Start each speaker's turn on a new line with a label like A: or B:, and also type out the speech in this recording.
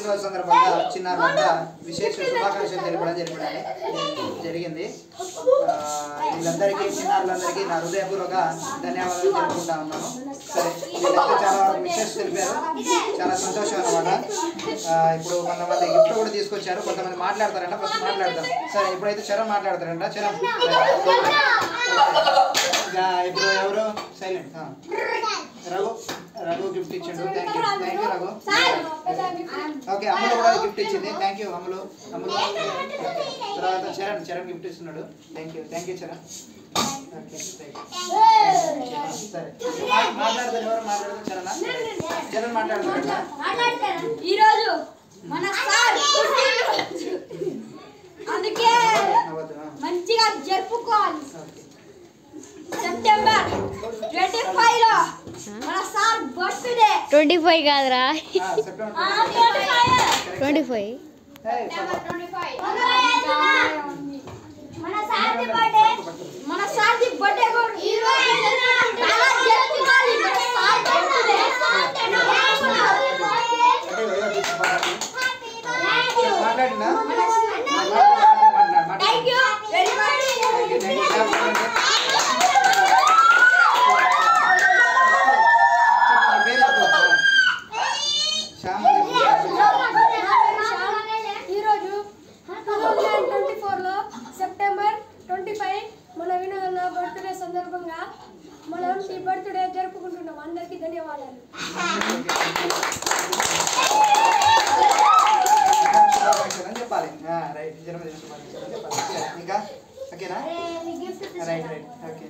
A: పుట్టినరోజు సందర్భంగా చిన్నారులంతా విశేష శుభాకాంక్షలు తెలపడం జరిగింది. వీళ్ళందరికీ చిన్నారులందరికీ నా హృదయపూర్వక ధన్యవాదాలు తెలుపుకుంటా ఉన్నాను. సరే, వీళ్ళంతా చాలా విశేష తెలిపారు, చాలా సంతోషం అన్నమాట. ఇప్పుడు కొంతమంది గిఫ్ట్ కూడా తీసుకొచ్చారు, కొంతమంది మాట్లాడతారంట. ఫస్ట్ మాట్లాడతారు. సరే, ఇప్పుడైతే చరణ్ మాట్లాడతారంట. చరణ్ ఇప్పుడు ఎవరు సైలెంట్? రఘు గిఫ్ట్ ఇచ్చిండు. Thank you Raghu. ఓకే, అమ్ములు కూడా గిఫ్ట్ ఇచ్చింది. థ్యాంక్ యూ అమ్ములు. తర్వాత చరణ్ గిఫ్ట్ ఇస్తున్నాడు. Thank you Charan. ఓకే, సరే మాట్లాడతారు. ఎవరు మాట్లాడతారు? చరణ్ మాట్లాడతారు.
B: ఈరోజు మన సార్ అందుకే మంచిగా జరుపుకోవాలి. సెప్టెంబర్ 25 లో మన సార్ బర్త్డే.
C: 25 కాదురా, 25.
B: మన సార్ది బర్త్డే కూడా చాలా జరుపుకోవాలి. మన సార్ బర్త్డే.
A: మాట్లాడినా
B: థ్యాంక్ యూ వెరీ మచ్.
D: ఈరోజు 2024లో సెప్టెంబర్ 25 మన వినోదన్న బర్త్డే సందర్భంగా మనం ఈ బర్త్డే జరుపుకుంటున్నాం. అందరికీ ధన్యవాదాలు.
A: చెప్పాలి. రైట్, జన్మదిన శుభాకాంక్షలు చెప్పాలి. ఇంకా ఓకేనా? Right okay.